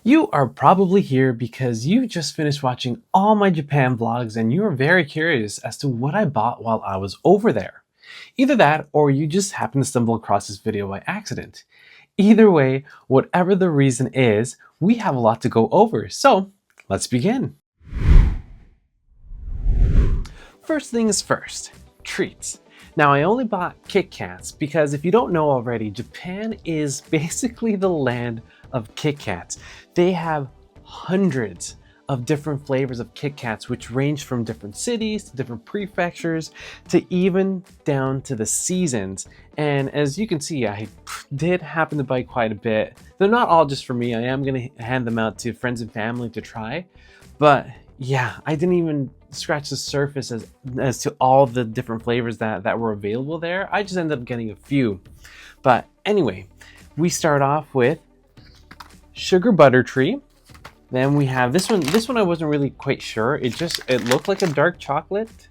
You are probably here because you just finished watching all my Japan vlogs and you are very curious as to what I bought while I was over there. Either that or you just happened to stumble across this video by accident. Either way, whatever the reason is, we have a lot to go over, so let's begin. First things first, treats. Now I only bought Kit Kats because if you don't know already, Japan is basically the land of Kit Kats. They have hundreds of different flavors of Kit Kats, which range from different cities to different prefectures to even down to the seasons. And as you can see, I did happen to buy quite a bit. They're not all just for me. I am going to hand them out to friends and family to try. But yeah, I didn't even scratch the surface as to all the different flavors that were available there. I just ended up getting a few. But anyway, we start off with Sugar Butter Tree. Then we have this one. This one I wasn't really quite sure. It looked like a dark chocolate.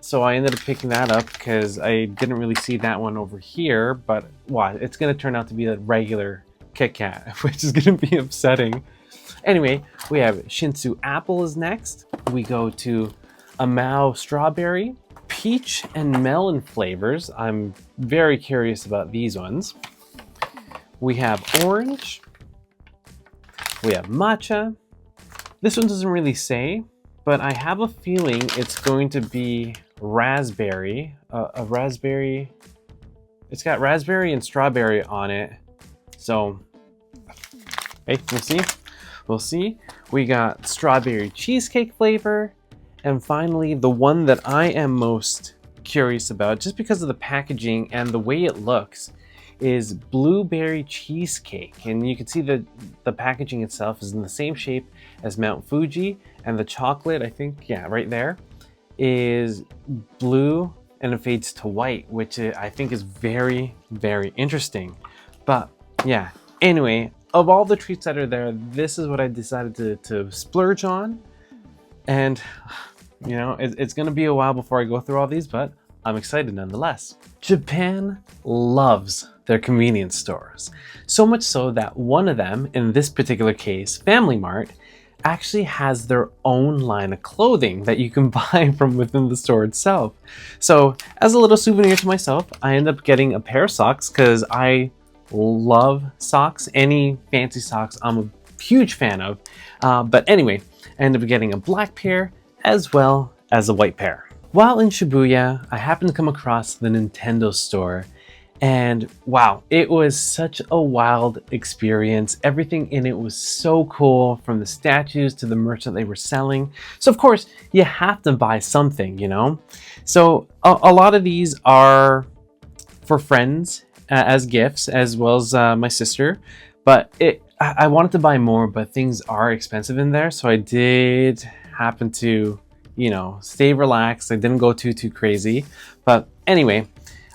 So I ended up picking that up because I didn't really see that one over here. But wow, it's going to turn out to be a regular Kit Kat, which is going to be upsetting. Anyway, we have Shinsu Apple is next. We go to Amao Strawberry, Peach and Melon flavors. I'm very curious about these ones. We have Orange. We have Matcha. This one doesn't really say, but I have a feeling it's going to be Raspberry. A raspberry. It's got raspberry and strawberry on it. So, hey, we'll see. We'll see. We got strawberry cheesecake flavor. And finally, the one that I am most curious about, just because of the packaging and the way it looks, is blueberry cheesecake. And you can see that the packaging itself is in the same shape as Mount Fuji. And the chocolate, I think, yeah, right there, is blue and it fades to white, which I think is very, very interesting. But yeah, anyway, of all the treats that are there, this is what I decided to splurge on. And, you know, it's going to be a while before I go through all these, but I'm excited nonetheless. Japan loves their convenience stores. So much so that one of them, in this particular case, Family Mart, actually has their own line of clothing that you can buy from within the store itself. So as a little souvenir to myself, I ended up getting a pair of socks because I love socks. Any fancy socks I'm a huge fan of. But anyway, I ended up getting a black pair as well as a white pair. While in Shibuya, I happened to come across the Nintendo store, and wow, it was such a wild experience. Everything in it was so cool, from the statues to the merch that they were selling. So of course, you have to buy something, you know? So a lot of these are for friends as gifts, as well as my sister. But I wanted to buy more, but things are expensive in there. So I did happen to, you know, stay relaxed. I didn't go too crazy. But anyway,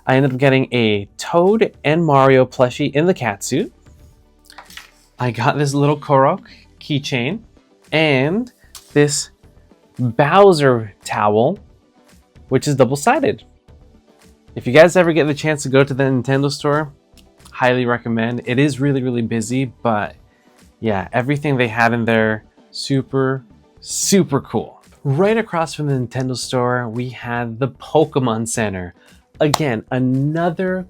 I ended up getting a Toad and Mario plushie in the cat suit. I got this little Korok keychain and this Bowser towel, which is double-sided. If you guys ever get the chance to go to the Nintendo store, highly recommend. It is really, really busy, but yeah, everything they had in there, super cool. Right across from the Nintendo store, we had the Pokemon Center. Again, another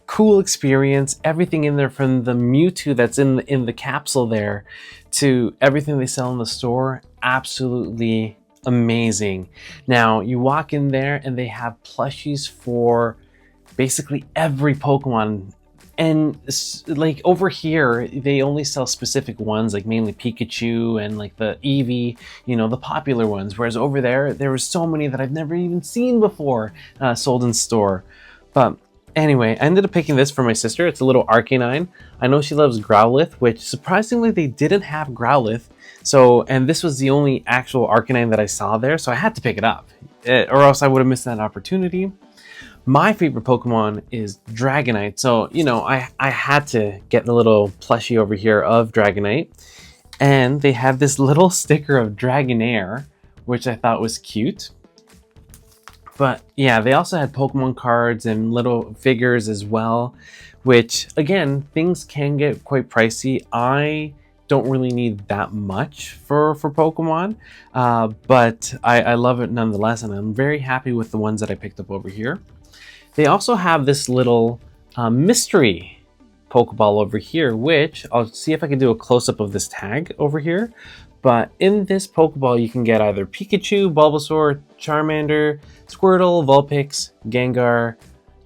cool experience. Everything in there, from the Mewtwo that's in the capsule there to everything they sell in the store, absolutely amazing. Now, you walk in there and they have plushies for basically every Pokemon. And like over here, they only sell specific ones, like mainly Pikachu and like the Eevee, you know, the popular ones. Whereas over there were so many that I've never even seen before sold in store. But anyway, I ended up picking this for my sister. It's a little Arcanine. I know she loves Growlithe, which surprisingly they didn't have Growlithe. So, and this was the only actual Arcanine that I saw there, so I had to pick it up, or else I would have missed that opportunity. My favorite Pokemon is Dragonite, so, you know, I had to get the little plushie over here of Dragonite. And they have this little sticker of Dragonair, which I thought was cute. But yeah, they also had Pokemon cards and little figures as well, which again, things can get quite pricey. I don't really need that much for Pokemon, but I love it nonetheless, and I'm very happy with the ones that I picked up over here. They also have this little mystery Pokeball over here, which I'll see if I can do a close-up of this tag over here. But in this Pokeball, you can get either Pikachu, Bulbasaur, Charmander, Squirtle, Vulpix, Gengar,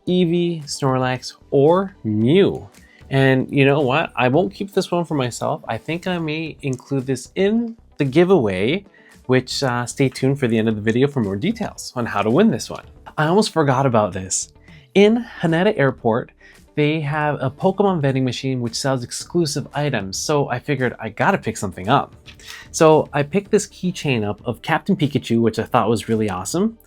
Eevee, Snorlax, or Mew. And you know what? I won't keep this one for myself. I think I may include this in the giveaway, which stay tuned for the end of the video for more details on how to win this one. I almost forgot about this. In Haneda Airport, they have a Pokemon vending machine which sells exclusive items, so I figured I gotta pick something up. So I picked this keychain up of Captain Pikachu, which I thought was really awesome,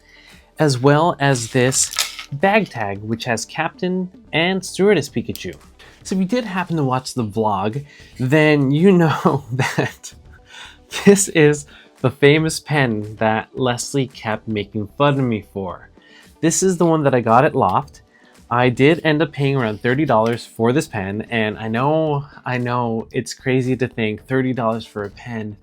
as well as this bag tag, which has Captain and Stewardess Pikachu. So if you did happen to watch the vlog, then you know that this is the famous pen that Leslie kept making fun of me for. This is the one that I got at Loft. I did end up paying around $30 for this pen, and I know it's crazy to think $30 for a pen,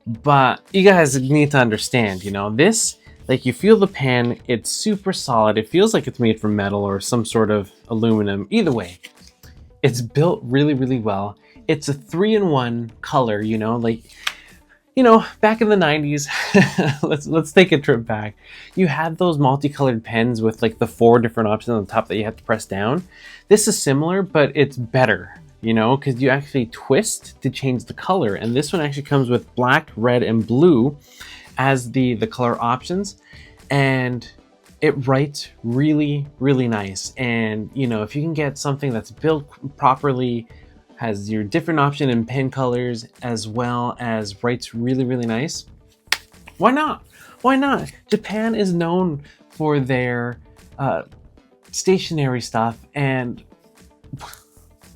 but you guys need to understand, you know, this, like, you feel the pen, it's super solid. It feels like it's made from metal or some sort of aluminum. Either way, it's built really, really well. It's a 3-in-1 color, you know, like, you know, back in the 90s, let's take a trip back. You had those multicolored pens with like the 4 different options on the top that you have to press down. This is similar, but it's better, you know, because you actually twist to change the color. And this one actually comes with black, red, and blue as the color options. And it writes really, really nice. And, you know, if you can get something that's built properly, has your different option in pen colors, as well as writes really, really nice, why not? Why not? Japan is known for their stationery stuff, and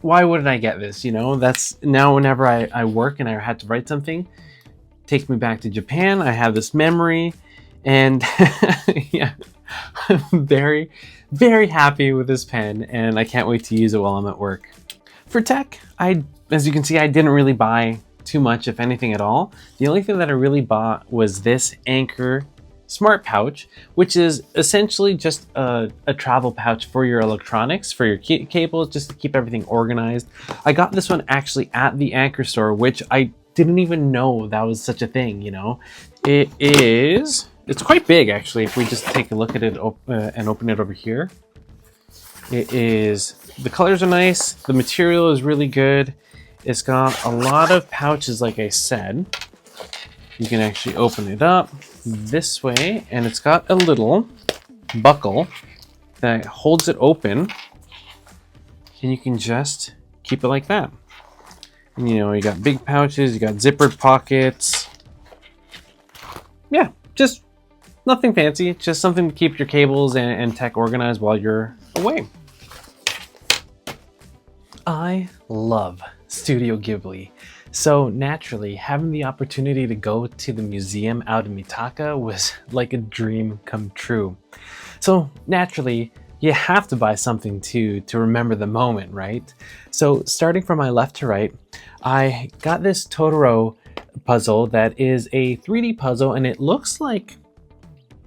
why wouldn't I get this? You know, that's now whenever I work and I had to write something, takes me back to Japan. I have this memory, and yeah, I'm very, very happy with this pen, and I can't wait to use it while I'm at work. For tech, as you can see, I didn't really buy too much, if anything at all. The only thing that I really bought was this Anchor Smart Pouch, which is essentially just a travel pouch for your electronics, for your cables, just to keep everything organized. I got this one actually at the Anchor store, which I didn't even know that was such a thing, you know. It's quite big, actually, if we just take a look at it and open it over here. The colors are nice, the material is really good. It's got a lot of pouches, like I said. You can actually open it up this way, and it's got a little buckle that holds it open, and you can just keep it like that. And, you know, you got big pouches, you got zippered pockets. Yeah, just nothing fancy, just something to keep your cables and tech organized while you're away. I love Studio Ghibli, so naturally having the opportunity to go to the museum out in Mitaka was like a dream come true. So naturally you have to buy something to remember the moment, right? So starting from my left to right, I got this Totoro puzzle that is a 3D puzzle, and it looks like,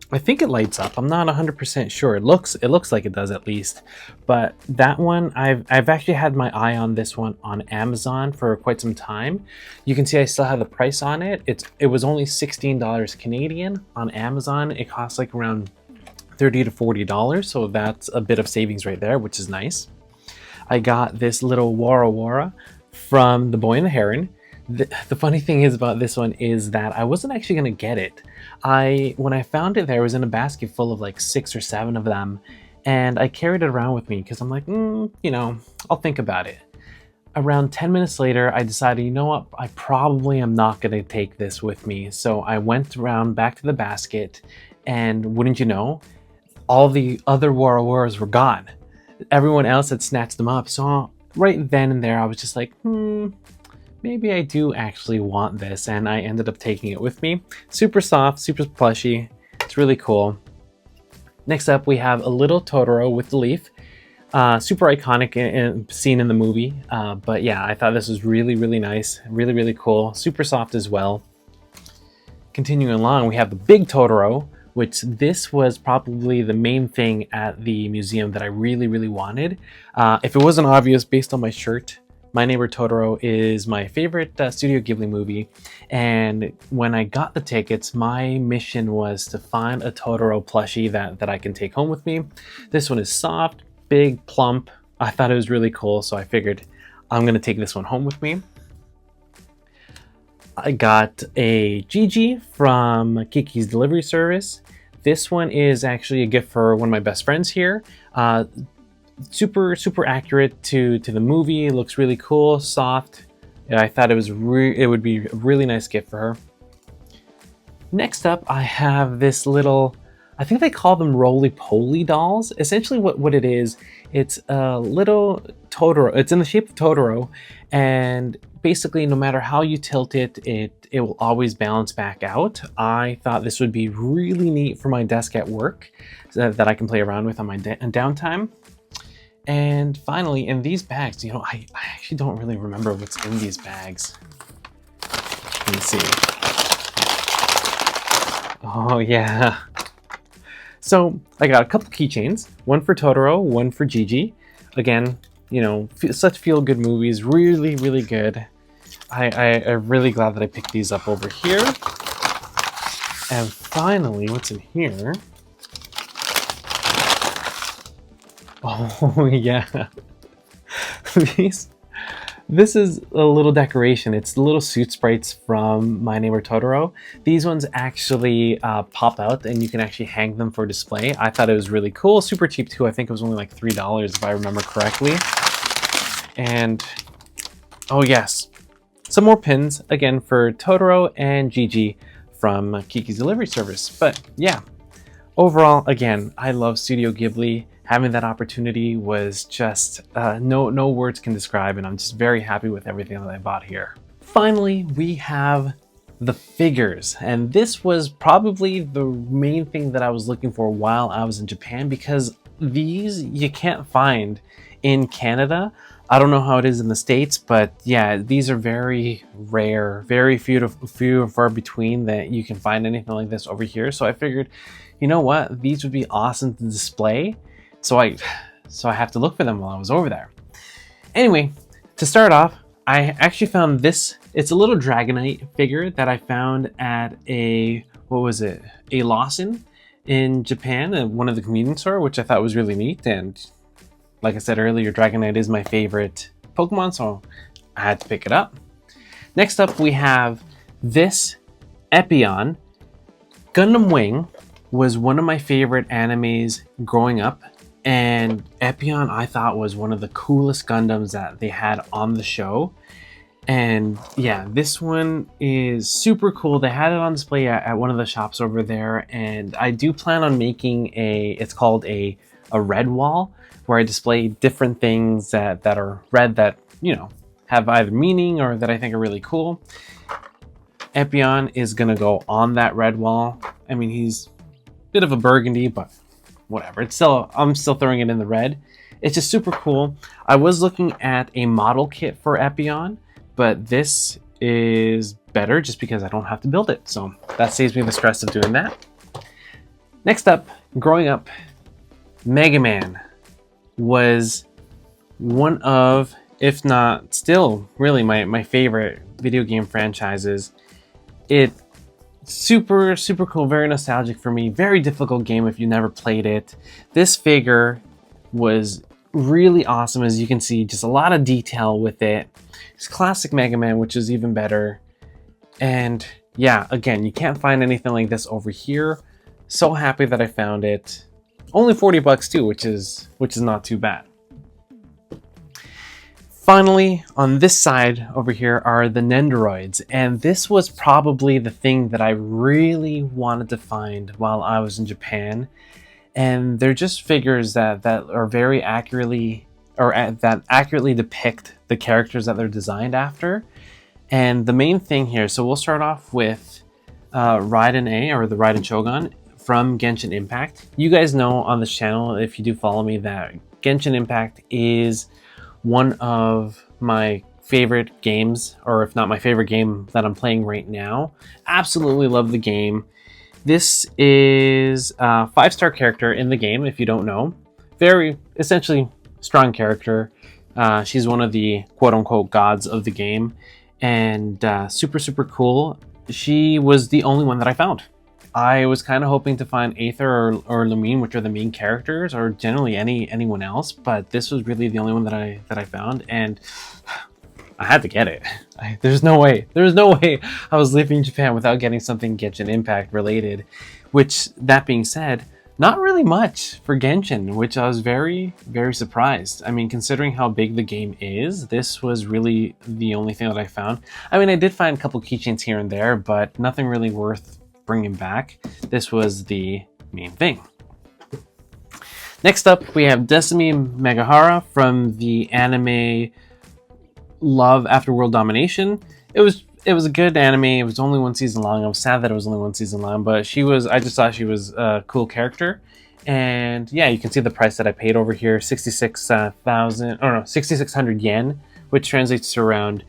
I think it lights up. I'm not 100% sure. It looks like it does, at least. But that one, I've actually had my eye on this one on Amazon for quite some time. You can see I still have the price on it. It was only $16 Canadian on Amazon. It costs like around $30 to $40, so that's a bit of savings right there, which is nice. I got this little Wara Wara from The Boy and the Heron. The funny thing is about this one is that I wasn't actually gonna get it. When I found it, there was in a basket full of like 6 or 7 of them, and I carried it around with me because I'm like, you know, I'll think about it. Around 10 minutes later, I decided, you know what, I probably am not gonna take this with me. So I went around back to the basket, and wouldn't you know, all the other Wara Waras were gone. Everyone else had snatched them up. So right then and there, I was just like, maybe I do actually want this, and I ended up taking it with me. Super soft, super plushy. It's really cool. Next up, we have a little Totoro with the leaf. Super iconic scene in the movie. But yeah, I thought this was really, really nice. Really, really cool. Super soft as well. Continuing along, we have the big Totoro, which this was probably the main thing at the museum that I really, really wanted. If it wasn't obvious based on my shirt, My Neighbor Totoro is my favorite Studio Ghibli movie. And when I got the tickets, my mission was to find a Totoro plushie that I can take home with me. This one is soft, big, plump. I thought it was really cool, so I figured I'm gonna take this one home with me. I got a Gigi from Kiki's Delivery Service. This one is actually a gift for one of my best friends here. Super accurate to the movie. It looks really cool, soft. Yeah, I thought it would be a really nice gift for her. Next up, I have this little, I think they call them roly-poly dolls. Essentially what it is, it's a little Totoro. It's in the shape of Totoro, and basically no matter how you tilt it, it will always balance back out. I thought this would be really neat for my desk at work so that I can play around with on my downtime. And finally, in these bags, you know, I actually don't really remember what's in these bags. Let me see. Oh yeah. So I got a couple keychains, one for Totoro, one for Gigi. Again, you know, such feel-good movies, really, really good. I'm really glad that I picked these up over here. And finally, what's in here? Oh yeah, this is a little decoration. It's the little suit sprites from My Neighbor Totoro. These ones actually pop out and you can actually hang them for display. I thought it was really cool, super cheap too. I think it was only like $3 if I remember correctly. And oh yes, some more pins again for Totoro and Gigi from Kiki's Delivery Service. But yeah, overall, again, I love Studio Ghibli. Having that opportunity was just no words can describe, and I'm just very happy with everything that I bought here. Finally, we have the figures, and this was probably the main thing that I was looking for while I was in Japan, because these you can't find in Canada. I don't know how it is in the States, but yeah, these are very rare, very few and far between that you can find anything like this over here. So I figured, you know what, these would be awesome to display. So I have to look for them while I was over there. Anyway, to start off, I actually found this. It's a little Dragonite figure that I found at a Lawson in Japan, at one of the convenience store, which I thought was really neat. And like I said earlier, Dragonite is my favorite Pokemon, so I had to pick it up. Next up, we have this Epion. Gundam Wing was one of my favorite animes growing up. And Epion, I thought, was one of the coolest Gundams that they had on the show. And yeah, this one is super cool. They had it on display at one of the shops over there. And I do plan on making it's called a red wall, where I display different things that are red that, you know, have either meaning or that I think are really cool. Epion is gonna go on that red wall. I mean, he's a bit of a burgundy, but whatever. I'm still throwing it in the red. It's just super cool. I was looking at a model kit for Epion, but this is better just because I don't have to build it. So that saves me the stress of doing that. Next up, growing up, Mega Man was one of, if not still really my favorite video game franchises. Super cool, very nostalgic for me. Very difficult game if you never played it. This figure was really awesome, as you can see, just a lot of detail with it. It's classic Mega Man, which is even better. And yeah, again, you can't find anything like this over here. So happy that I found it. Only 40 bucks too, which is not too bad. Finally, on this side over here are the Nendoroids, and this was probably the thing that I really wanted to find while I was in Japan. And they're just figures that are very accurately, that accurately depict the characters that they're designed after. And the main thing here, so we'll start off with Raiden A, or the Raiden Shogun from Genshin Impact. You guys know on this channel, if you do follow me, that Genshin Impact is one of my favorite games, or if not my favorite game that I'm playing right now. Absolutely love the game. This is a 5-star character in the game, if you don't know. Very, essentially, strong character. She's one of the quote-unquote gods of the game, and super, super cool. She was the only one that I found. I was kind of hoping to find Aether or Lumine, which are the main characters, or generally anyone else, but this was really the only one that I found, and I had to get it. There's no way I was leaving Japan without getting something Genshin Impact related, which, that being said, not really much for Genshin, which I was very, very surprised. I mean, considering how big the game is, this was really the only thing that I found. I mean, I did find a couple keychains here and there, but nothing really worth bringing back. This was the main thing. Next up, we have Desumi Megahara from the anime Love After World Domination. It was a good anime. It was only 1 season long. I was sad that it was only 1 season long, but I just thought she was a cool character. And yeah, you can see the price that I paid over here, 6,600 yen, which translates to around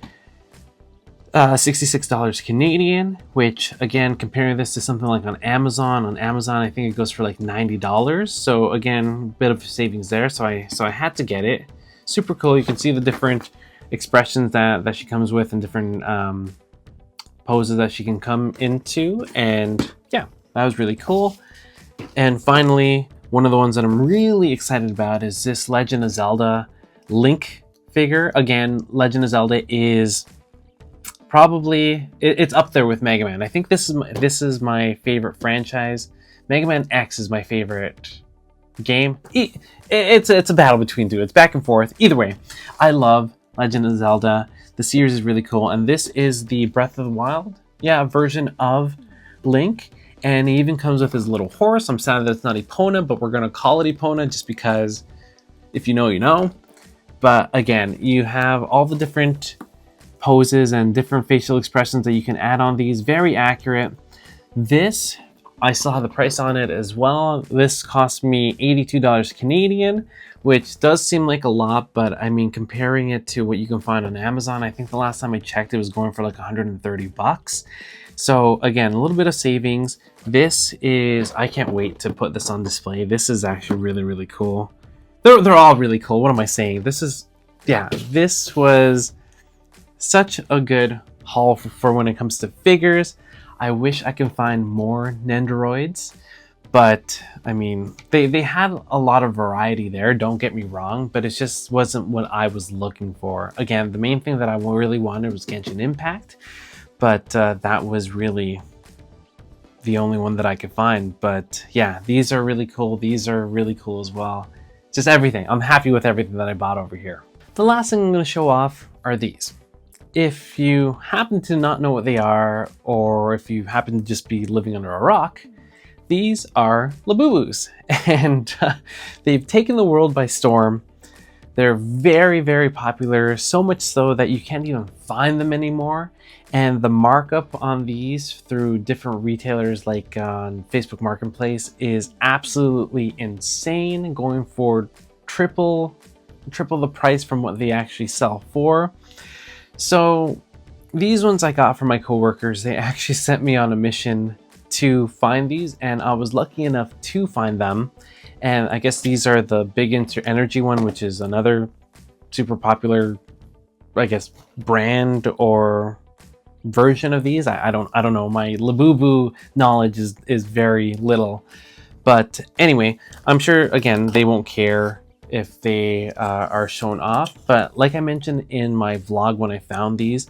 $66 Canadian, which again, comparing this to something like on Amazon I think it goes for like $90. So again, a bit of savings there. So I had to get it. Super cool. You can see the different expressions that she comes with and different poses that she can come into, and yeah, that was really cool. And finally, one of the ones that I'm really excited about is this Legend of Zelda Link figure. Again, Legend of Zelda is probably, it's up there with Mega Man. I think this is my favorite franchise. Mega Man X is my favorite game. It's a battle between two. It's back and forth. Either way, I love Legend of Zelda. The series is really cool, and this is the Breath of the Wild, version of Link. And he even comes with his little horse. I'm sad that it's not Epona, but we're gonna call it Epona just because if you know, you know. But again, you have all the different poses and different facial expressions that you can add on these. Very accurate. This, I still have the price on it as well. This cost me $82 Canadian, which does seem like a lot, but I mean, comparing it to what you can find on Amazon, I think the last time I checked, it was going for like 130 bucks. So again, a little bit of savings. This is, I can't wait to put this on display. This is actually really, really cool. They're all really cool. What am I saying? This was such a good haul for when it comes to figures. I wish I can find more Nendoroids, but I mean, they had a lot of variety there, don't get me wrong, but it just wasn't what I was looking for. Again, the main thing that I really wanted was Genshin Impact, but that was really the only one that I could find. But yeah, these are really cool. These are really cool as well. Just everything. I'm happy with everything that I bought over here. The last thing I'm going to show off are these. If you happen to not know what they are, or if you happen to just be living under a rock, these are Labubus, and they've taken the world by storm. They're very, very popular, so much so that you can't even find them anymore. And the markup on these through different retailers like on Facebook Marketplace is absolutely insane, going for triple the price from what they actually sell for. So these ones I got from my coworkers. They actually sent me on a mission to find these, and I was lucky enough to find them. And I guess these are the Big Energy one, which is another super popular, I guess, brand or version of these. I don't know. My Labubu knowledge is very little. But anyway, I'm sure, again, they won't care if they are shown off. But like I mentioned in my vlog when I found these,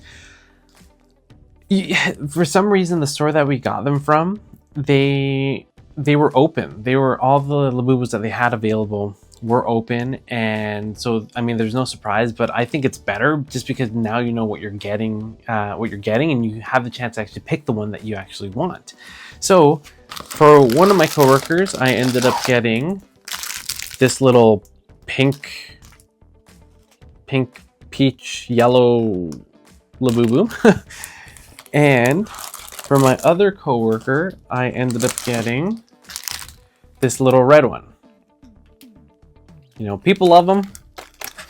for some reason, the store that we got them from, they were open. They were, all the Labubus that they had available were open, and so I mean, there's no surprise. But I think it's better just because now you know what you're getting, and you have the chance to actually pick the one that you actually want. So for one of my coworkers, I ended up getting this little pink, peach, yellow Labubu. And for my other coworker, I ended up getting this little red one. You know, people love them.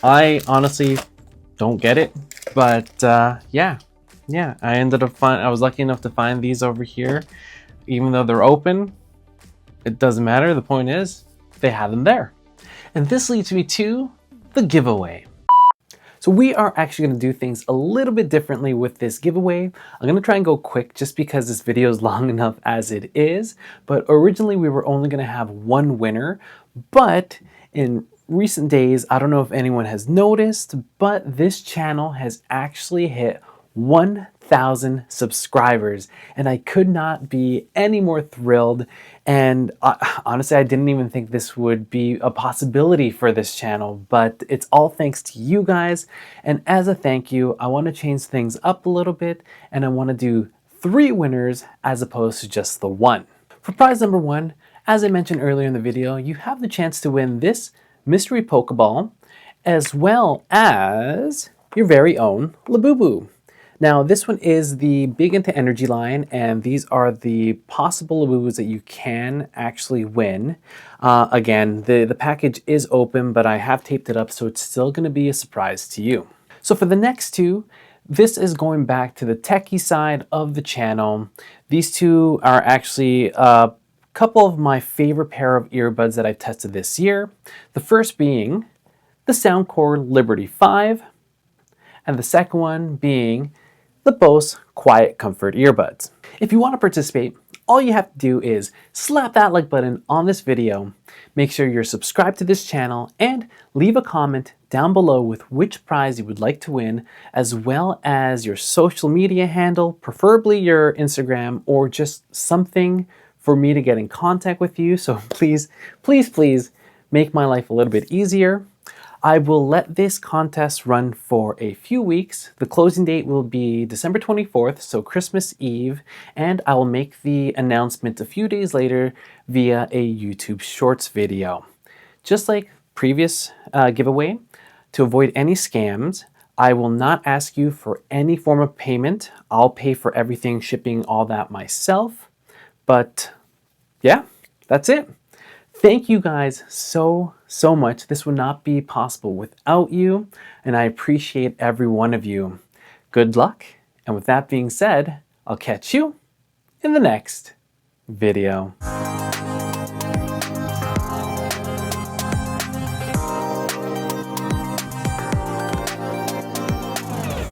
I honestly don't get it, but yeah, I was lucky enough to find these over here. Even though they're open, it doesn't matter. The point is, they had them there. And this leads me to the giveaway. So we are actually going to do things a little bit differently with this giveaway. I'm going to try and go quick just because this video is long enough as it is. But originally we were only going to have one winner. But in recent days, I don't know if anyone has noticed, but this channel has actually hit 1,000 subscribers, and I could not be any more thrilled. And honestly, I didn't even think this would be a possibility for this channel, but it's all thanks to you guys. And as a thank you, I want to change things up a little bit, and I want to do 3 winners as opposed to just the 1. For prize number 1, as I mentioned earlier in the video, you have the chance to win this mystery Pokeball, as well as your very own Labubu. Now, this one is the Big Into Energy line, and these are the possible Labubus that you can actually win. Again, the package is open, but I have taped it up, so it's still going to be a surprise to you. So for the next 2, this is going back to the techie side of the channel. These 2 are actually a couple of my favorite pair of earbuds that I've tested this year. The first being the Soundcore Liberty 5, and the second one being the Bose QuietComfort earbuds. If you want to participate, all you have to do is slap that like button on this video, make sure you're subscribed to this channel, and leave a comment down below with which prize you would like to win, as well as your social media handle, preferably your Instagram, or just something for me to get in contact with you. So please, please, please make my life a little bit easier. I will let this contest run for a few weeks. The closing date will be December 24th, so Christmas Eve, and I will make the announcement a few days later via a YouTube Shorts video. Just like previous giveaway, to avoid any scams, I will not ask you for any form of payment. I'll pay for everything, shipping, all that myself. But yeah, that's it. Thank you guys so much. This would not be possible without you, and I appreciate every one of you. Good luck, and with that being said, I'll catch you in the next video.